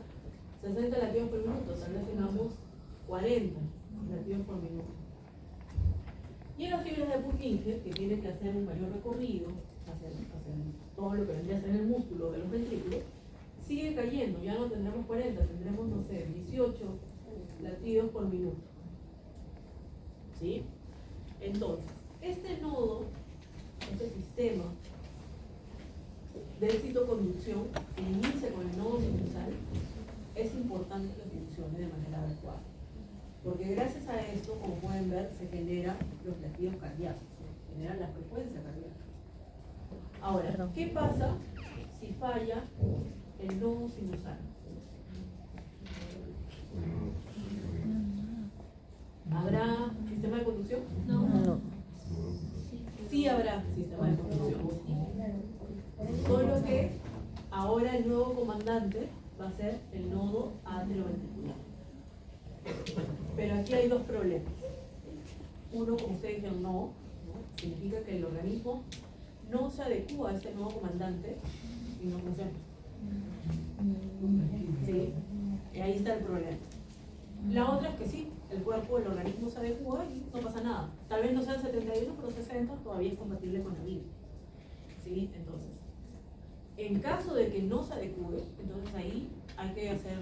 60 latidos por minuto, tal vez tengamos 40 latidos por minuto. Y en las fibras de Purkinje, que tienen que hacer un mayor recorrido hacia todo lo que vendría a ser el músculo de los ventrículos, sigue cayendo, ya no tendremos 40, tendremos, no sé, 18 latidos por minuto. ¿Sí? Entonces, este nodo, este sistema, del citoconducción que inicia con el nodo sinusal, es importante que funcione de manera adecuada. Porque gracias a esto, como pueden ver, se generan los latidos cardíacos, se genera la frecuencia cardíaca. Ahora, ¿qué pasa si falla el nodo sinusal? ¿Habrá sistema de conducción? No. Sí habrá sistema de conducción. Solo que ahora el nuevo comandante va a ser el nodo atrioventricular. Pero aquí hay dos problemas. Uno, como ustedes dijeron, no, significa que el organismo no se adecua a este nuevo comandante y no funciona. ¿Sí? Y ahí está el problema. La otra es que sí, el cuerpo, el organismo se adecua y no pasa nada. Tal vez no sean 71, pero 60 todavía es compatible con la vida. ¿Sí? Entonces, en caso de que no se adecue, entonces ahí hay que hacer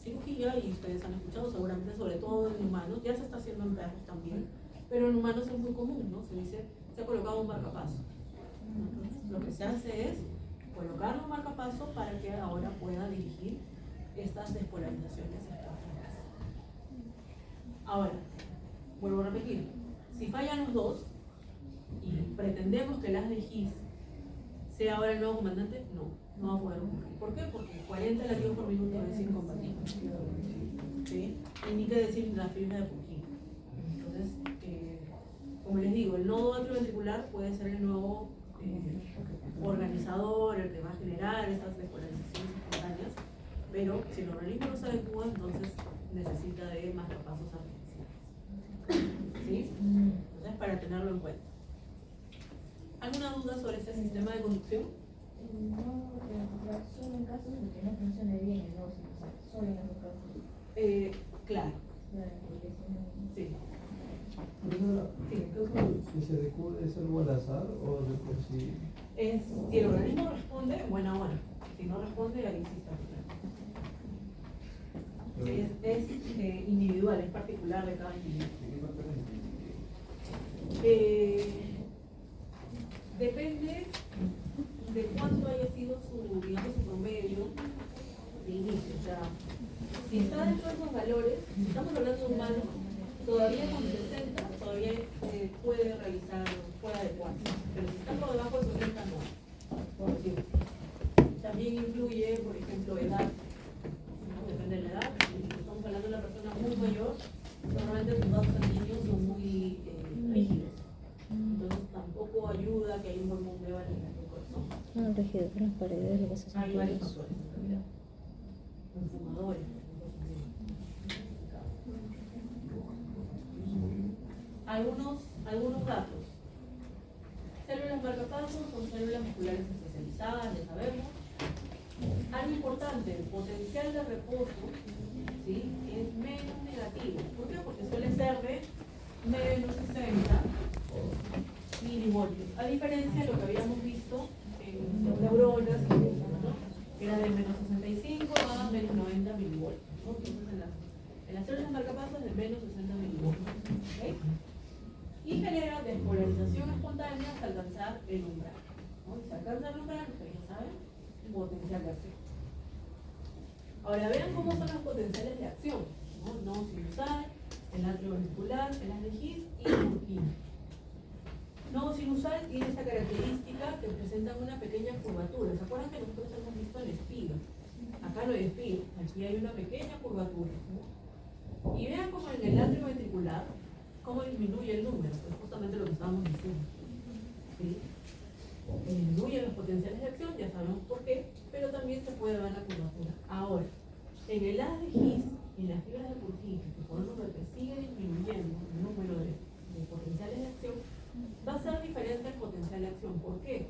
cirugía, y ustedes han escuchado seguramente, sobre todo en humanos, ya se está haciendo en perros también, pero en humanos es muy común, ¿no? Se dice, se ha colocado un marcapaso. Entonces, lo que se hace es colocarle un marcapaso para que ahora pueda dirigir estas despolarizaciones espontáneas. Ahora, vuelvo a repetir, si fallan los dos y pretendemos que las de His sea ahora el nuevo comandante, no va a poder ocurrir. ¿Por qué? Porque 40 latidos por minuto es incompatible. ¿Sí? Y ni que decir la fibra de Purkinje. Entonces, como les digo, el nodo atrioventricular puede ser el nuevo organizador, el que va a generar estas despolarizaciones espontáneas, pero si el organismo no se adecua, entonces necesita de más pasos artificiales. ¿Sí? Entonces, para tenerlo en cuenta. ¿Alguna duda sobre este sistema de conducción? No, solo en casos en que no funcione bien el nodo sinusal, solo en esos casos. Claro. Porque si no... Sí. Profesora, ¿en caso que se adecue es algo al azar o de por sí? Si el organismo responde, buena hora. Si no responde, ahí sí está claro. Es individual, es particular de cada individuo. Depende de cuánto haya sido su, digamos, su promedio de inicio. O sea, si está dentro de esos valores, si estamos hablando de humanos, todavía con 60 todavía puede realizar, puede adecuarse. Pero si está por debajo de 60 no. Por decirlo. También influye, por ejemplo, edad. ¿No? Depende de la edad. Si estamos hablando de una persona muy mayor, normalmente sus vasos sanguíneos son muy rígidos. Entonces tampoco ayuda que haya un buen bombeo en el corazón. No, rígido, las paredes, lo que se Hay varios factores en realidad. Los fumadores. Algunos datos. Células marcapasos son células musculares especializadas, ya sabemos. Algo importante, el potencial de reposo, ¿sí?, es menos negativo. ¿Por qué? Porque suele ser de menos 60 milivoltios, a diferencia de lo que habíamos visto en las neuronas, ¿no?, que era de menos 65 a menos 90 milivoltios, ¿no? Entonces en las células marcapasos de menos 60 milivoltios, ¿okay? Y genera despolarización espontánea hasta alcanzar el umbral, ¿no? Y si alcanza el umbral, ustedes ya saben, potencial de acción. Ahora vean cómo son los potenciales de acción, ¿no? El nodo sinusal, el atrioventricular, el haz de His y el Purkinje. Nodo sinusal tiene esta característica que presentan una pequeña curvatura. ¿Se acuerdan que nosotros hemos visto en espiga? Acá no hay espiga, aquí hay una pequeña curvatura, ¿no? Y vean cómo en el atrioventricular, cómo disminuye el número, que es justamente lo que estábamos diciendo. ¿Sí? Disminuyen los potenciales de acción, ya sabemos por qué, pero también se puede ver la curvatura. Ahora, en el haz de His y en las fibras de Purkinje, que podemos ver que sigue disminuyendo el número de potenciales de acción, va a ser diferente el potencial de acción. ¿Por qué?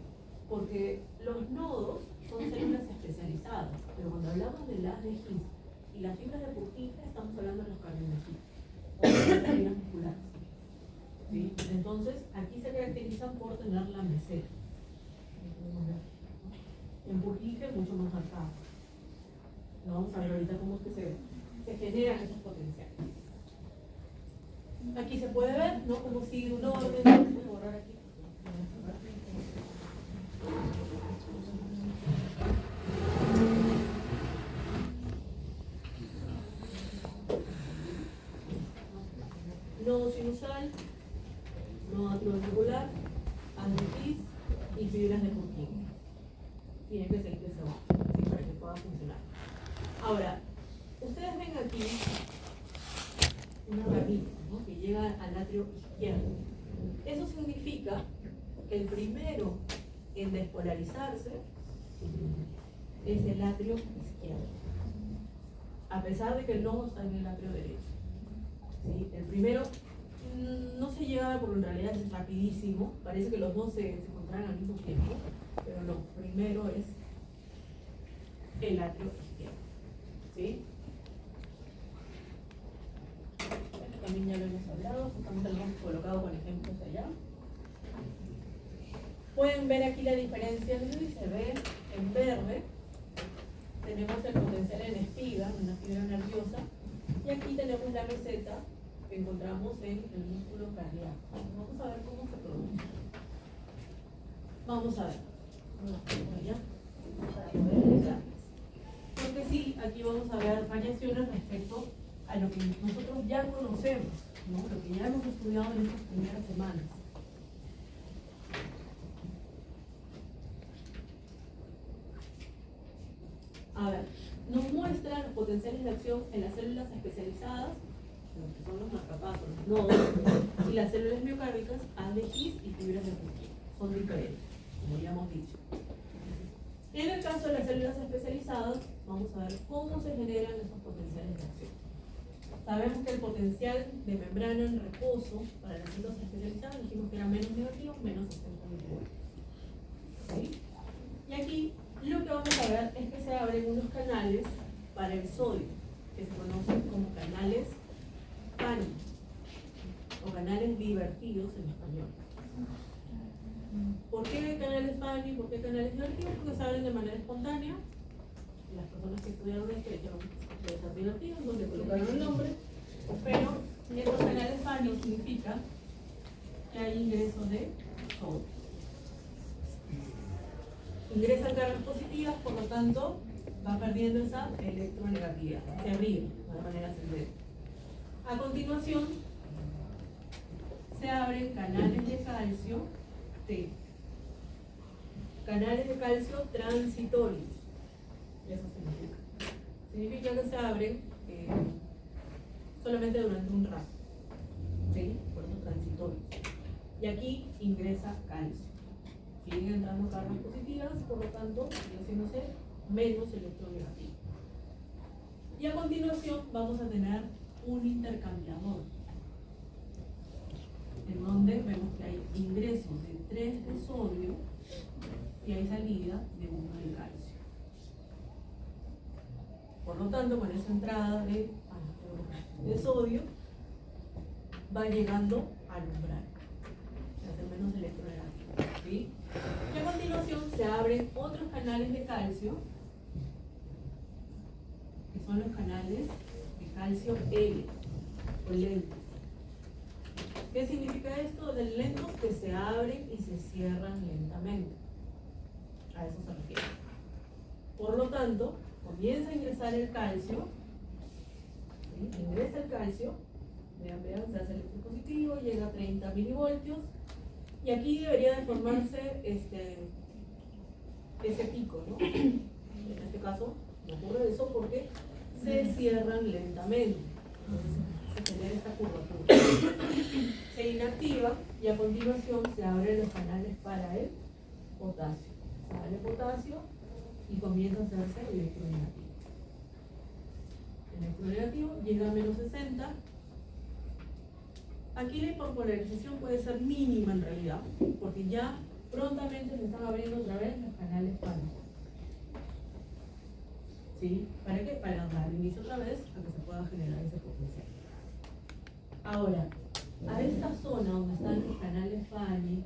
Porque los nodos son células especializadas, pero cuando hablamos del haz de His y las fibras de Purkinje, estamos hablando de los cardiomiocitos o de las fibras musculares. ¿Sí? Entonces, aquí se caracterizan por tener la meseta. En Purkinje mucho más marcado. Vamos a ver ahorita cómo es que se generan esos potenciales. Aquí se puede ver, ¿no?, cómo sigue un orden. Voy a borrar aquí. nodo sinusal, nodo atrioventricular, haz de Kiss y fibras de Purkinje. Tiene que ser que se va, así para que pueda funcionar. Ahora, ustedes ven aquí una ramita, ¿no?, que llega al atrio izquierdo. Eso significa que el primero en despolarizarse es el atrio izquierdo, a pesar de que el nodo está en el atrio derecho. ¿Sí? El primero no se llega porque en realidad es rapidísimo, parece que los dos se encontrarán al mismo tiempo, pero no, primero es el atrio izquierdo. ¿Sí? También ya lo hemos hablado, justamente lo hemos colocado con ejemplos allá. Pueden ver aquí la diferencia, no sé si se ve en verde, tenemos el potencial en espiga, una fibra nerviosa, y aquí tenemos la meseta que encontramos en el músculo cardíaco. Vamos a ver cómo se produce. Vamos a ver. Allá, para poder explicarles. Porque sí, aquí vamos a ver variaciones respecto a lo que nosotros ya conocemos, ¿no?, lo que ya hemos estudiado en estas primeras semanas. A ver, nos muestra los potenciales de acción en las células especializadas, que son los marcapasos, los nodos, y las células miocárdicas, haz de Kiss y fibras de Purkinje. Son diferentes, como ya hemos dicho. En el caso de las células especializadas, vamos a ver cómo se generan esos potenciales de acción. Sabemos que el potencial de membrana en reposo para las células especializadas dijimos que era menos negativo, menos 60 milivoltios. ¿Sí? Y aquí lo que vamos a ver es que se abren unos canales para el sodio, que se conocen como canales PANI, o canales divertidos en español. ¿Por qué canales PANI? ¿Por qué canales divertidos? Porque se abren de manera espontánea. Las personas que estudiaron esto dijeron debe ser divertido, donde colocaron el nombre, pero estos canales PANI significa que hay ingreso de sodio. Ingresan cargas positivas, por lo tanto va perdiendo esa electronegatividad, se abriga de manera ascendente. A continuación se abren canales de calcio T, canales de calcio transitorios. Eso significa que se abren solamente durante un rato, ¿sí? Por eso transitorios. Y aquí ingresa calcio. Siguen entrando cargas positivas, por lo tanto, sigue haciéndose menos electronegativo. Y a continuación vamos a tener un intercambiador, en donde vemos que hay ingreso de 3 de sodio y hay salida de 1 de calcio. Por lo tanto, con esa entrada de sodio va llegando al umbral, se hace menos electronegativo, ¿sí? Y a continuación se abren otros canales de calcio, que son los canales de calcio L, o lentos. ¿Qué significa esto? De lentos que se abren y se cierran lentamente. A eso se refiere. Por lo tanto, comienza a ingresar el calcio, ¿sí? Ingresa el calcio, vean, se hace electropositivo, llega a 30 milivoltios, y aquí debería de formarse ese pico, ¿no? En este caso, no ocurre eso porque se cierran lentamente. Se genera esta curvatura. Se inactiva y a continuación se abren los canales para el potasio. Se abre el potasio y comienza a hacerse electronegativo. El electronegativo llega a menos 60. Aquí la hiperpolarización puede ser mínima en realidad, porque ya prontamente se están abriendo otra vez los canales PANI. ¿Sí? ¿Para qué? Para dar inicio otra vez a que se pueda generar ese potencial. Ahora, a esta zona donde están los canales PANI,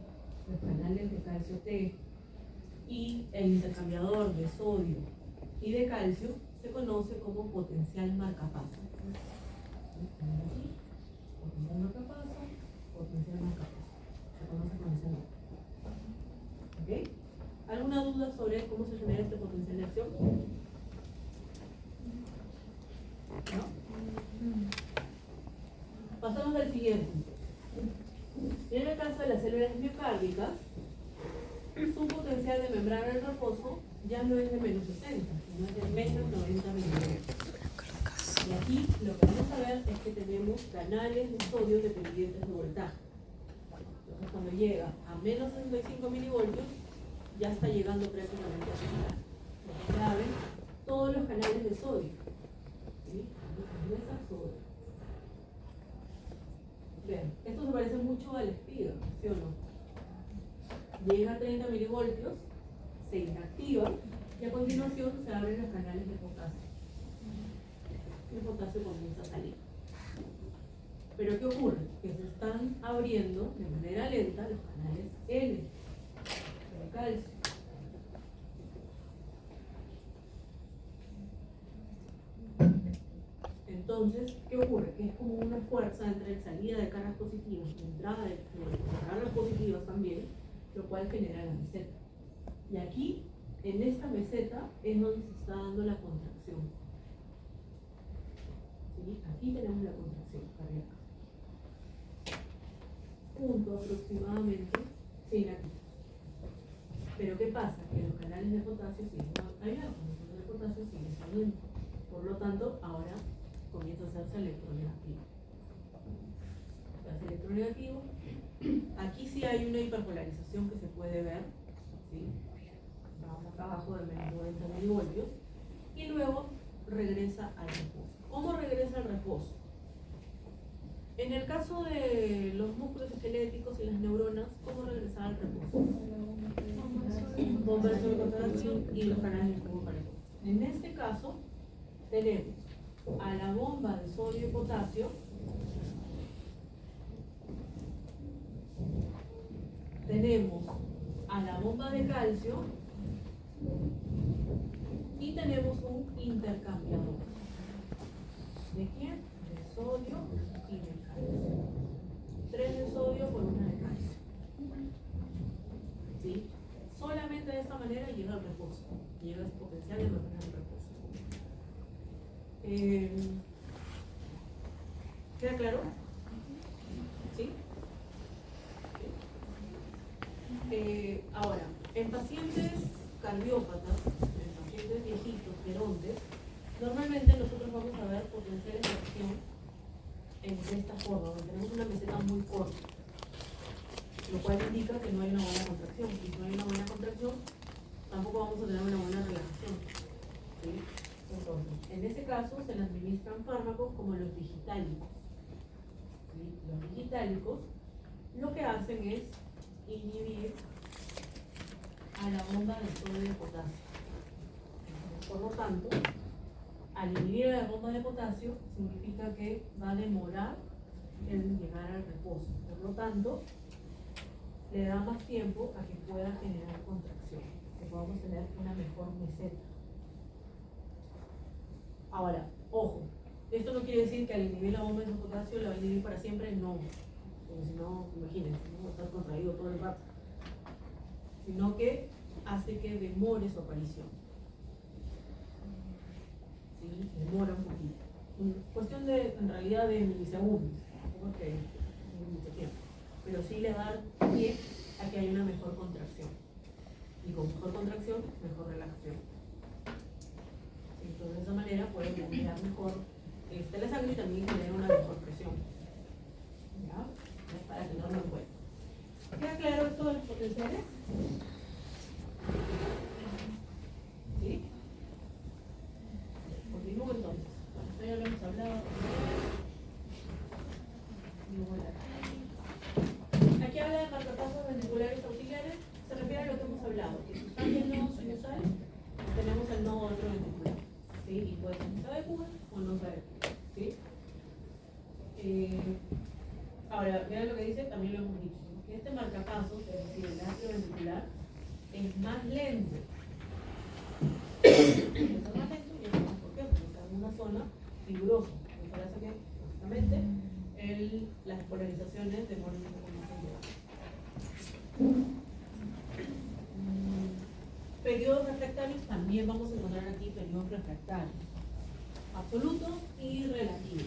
los canales de calcio T y el intercambiador de sodio y de calcio, se conoce como potencial marcapaso. Potencial marcapaso, potencial marcapaso. Se conoce con ese nombre. ¿Ok? ¿Alguna duda sobre cómo se genera este potencial de acción? ¿No? Pasamos al siguiente. En el caso de las células miocárdicas, su potencial de membrana de reposo ya no es de menos 60, sino es de menos 90 milivoltios. Y aquí lo que vamos a ver es que tenemos canales de sodio dependientes de voltaje. Entonces cuando llega a menos 65 milivoltios, ya está llegando prácticamente a su canal. Entonces ya ven todos los canales de sodio. ¿Sí? Aquí está sodio. Vean, esto se parece mucho al espiga, ¿sí o no? Llega a 30 milivoltios, se inactiva y a continuación se abren los canales de potasio. El potasio comienza a salir. Pero ¿qué ocurre? Que se están abriendo de manera lenta los canales N de calcio. Entonces, ¿qué ocurre? Que es como una fuerza entre salida de cargas positivas y entrada de cargas positivas también, lo cual genera la meseta. Y aquí, en esta meseta, es donde se está dando la contracción. ¿Sí? Aquí tenemos la contracción cardíaca. Punto aproximadamente 100 aquí. Pero ¿qué pasa? Que los canales de potasio siguen abiertos, los canales de potasio siguen saliendo. Por lo tanto, ahora comienza a hacerse electronegativo. Se hace electronegativo. Aquí sí hay una hiperpolarización que se puede ver. ¿Sí? Vamos abajo de menos 90 milivoltios. Y luego regresa al reposo. ¿Cómo regresa al reposo? En el caso de los músculos esqueléticos y las neuronas, ¿cómo regresar al reposo? Bomba de sobrecontracción y los canales de bomba. En este caso, tenemos a la bomba de sodio y potasio, tenemos a la bomba de calcio y tenemos un intercambiador. ¿De quién? De sodio y de calcio. 3 de sodio por 1 de calcio. ¿Sí? Solamente de esta manera llega al reposo. Llega ese potencial de mantener el reposo. ¿Queda claro? ¿Sí? Ahora, en pacientes cardiópatas, en pacientes viejitos, gerontes, normalmente nosotros vamos a ver potenciales de acción de esta forma, donde tenemos una meseta muy corta, lo cual indica que no hay una buena contracción. Y si no hay una buena contracción, tampoco vamos a tener una buena relajación. ¿Sí? Entonces, en este caso se le administran fármacos como los digitálicos. ¿Sí? Los digitálicos lo que hacen es inhibir a la bomba de sodio y potasio. Por lo tanto, al inhibir a la bomba de potasio, significa que va a demorar en llegar al reposo. Por lo tanto, le da más tiempo a que pueda generar contracción, que podamos tener una mejor meseta. Ahora, ojo, esto no quiere decir que al inhibir la bomba de potasio la va a inhibir para siempre, no. Porque si no, imagínense, no va a estar contraído todo el rato. Sino que hace que demore su aparición. ¿Sí? Demora un poquito. Cuestión de, en realidad, de milisegundos, tampoco que es mucho tiempo. Pero sí le va a dar pie a que haya una mejor contracción. Y con mejor contracción, mejor relajación. Entonces, de esa manera puede bombear mejor la sangre y también tener una mejor presión. ¿Ya? Es para tenerlo en cuenta. ¿Queda claro esto de los potenciales? ¿Sí? Continúo entonces. Esto ya lo hemos hablado. Aquí habla de marcapasos ventriculares auxiliares. Se refiere a lo que hemos hablado. Que si están en nodo sinusal, tenemos el nodo ventricular. ¿Sí? Y puede ser que se adecue o no se adecue. ¿Sí? Ahora, vean lo que dice, también lo hemos dicho. Que este marcapasos, es decir, el ácido ventricular, es más lento. Es más lento y es más ¿por qué? Porque está en una zona fibrosa. Lo que hace que, básicamente, las polarizaciones demoran un poco más en llegar. Periodos refractarios, también vamos a encontrar aquí periodos refractarios. Absolutos y relativos.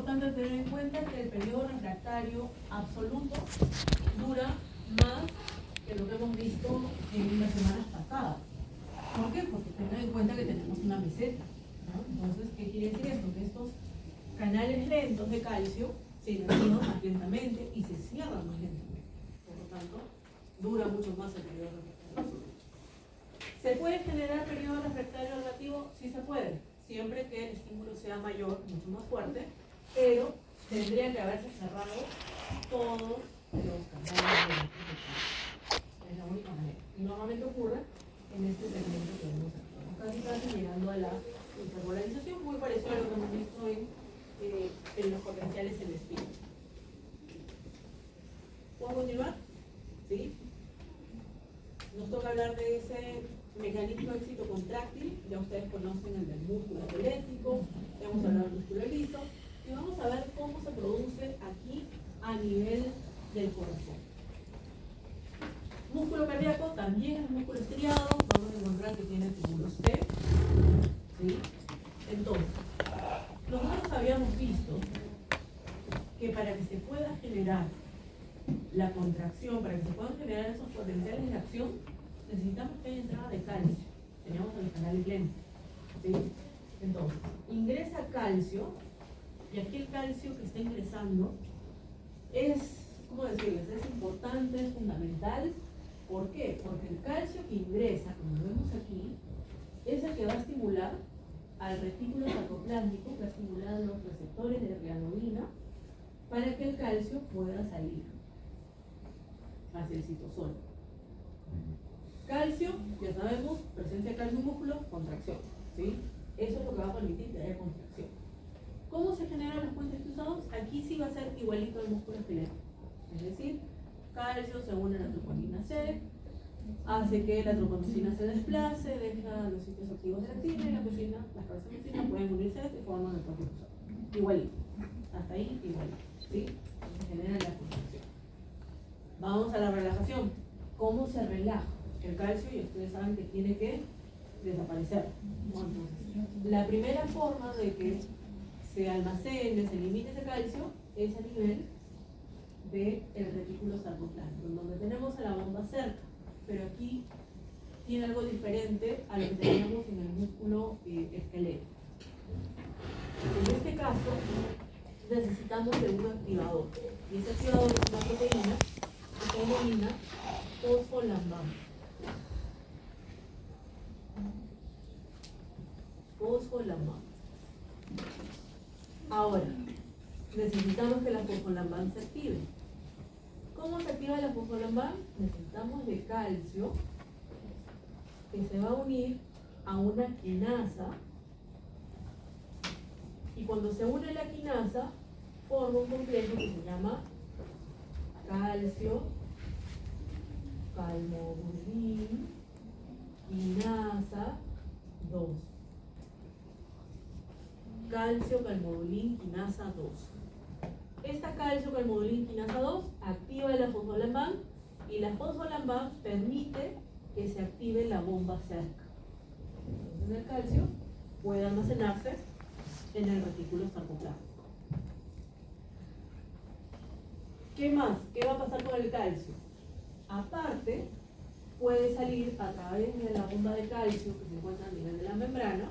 importante tener en cuenta que el periodo refractario absoluto dura más que lo que hemos visto en las semanas pasadas. ¿Por qué? Porque tengan en cuenta que tenemos una meseta, ¿no? Entonces, ¿qué quiere decir esto? Que estos canales lentos de calcio se irrigan más lentamente y se cierran más lentamente. Por lo tanto, dura mucho más el periodo refractario. ¿Se puede generar periodo refractario relativo? Sí se puede, siempre que el estímulo sea mayor, mucho más fuerte, pero tendría que haberse cerrado todos los canales lentos de calcio. Es la única manera. Y normalmente ocurre en este segmento que vemos aquí. Casi llegando a la hiperpolarización, muy parecido a lo que hemos visto en los potenciales en espín. ¿Puedo continuar? ¿Sí? Nos toca hablar de ese mecanismo éxito contráctil. Ya ustedes conocen el del músculo atelético, ya vamos a hablar del músculo liso, y vamos a ver cómo se produce aquí a nivel del corazón. Músculo cardíaco también es músculo estriado, vamos a encontrar que tiene túbulos T. ¿Sí? Entonces, nosotros habíamos visto que para que se pueda generar la contracción, para que se puedan generar esos potenciales de acción, necesitamos que haya entrada de calcio. Teníamos el canal lentos. ¿Sí? Entonces, ingresa calcio, y aquí el calcio que está ingresando es, ¿cómo decirles? Es importante, es fundamental. ¿Por qué? Porque el calcio que ingresa, como lo vemos aquí, es el que va a estimular al retículo sarcoplásmico, que va a estimular los receptores de reanodina, para que el calcio pueda salir hacia el citosol. Calcio, ya sabemos, presencia de calcio en músculo, contracción. ¿Sí? Eso es lo que va a permitir que haya contracción. ¿Cómo se generan los puentes cruzados? Aquí sí va a ser igualito al músculo esquelético. Es decir, calcio se une a la troponina C, hace que la troponina se desplace, deja los sitios activos de la actina y la pecina, las cabezas de pecina pueden unirse a este y forman el puente cruzado. Igualito. Hasta ahí, igualito. ¿Sí? Se genera la contracción. Vamos a la relajación. ¿Cómo se relaja? El calcio, y ustedes saben que tiene que desaparecer. Entonces, la primera forma de que se almacene, se elimine ese calcio, es a nivel del retículo sarcoplásmico, donde tenemos a la bomba cerca, pero aquí tiene algo diferente a lo que teníamos en el músculo esquelético. En este caso, necesitamos de un activador, y ese activador es una proteína que se denomina fosfolambán. Fosfolambán. Ahora, necesitamos que la fosfolambán se active. ¿Cómo se activa la fosfolambán? Necesitamos de calcio que se va a unir a una quinasa, y cuando se une la quinasa forma un complejo que se llama calcio, calmodulín, quinasa 2. Calcio, calmodulín, quinasa 2. Esta calcio, calmodulín, quinasa 2 activa la fosfolambán, y la fosfolambán permite que se active la bomba cerca. Entonces el calcio puede almacenarse en el retículo sarcoplásmico. ¿Qué más? ¿Qué va a pasar con el calcio? Aparte, puede salir a través de la bomba de calcio que se encuentra a nivel de la membrana,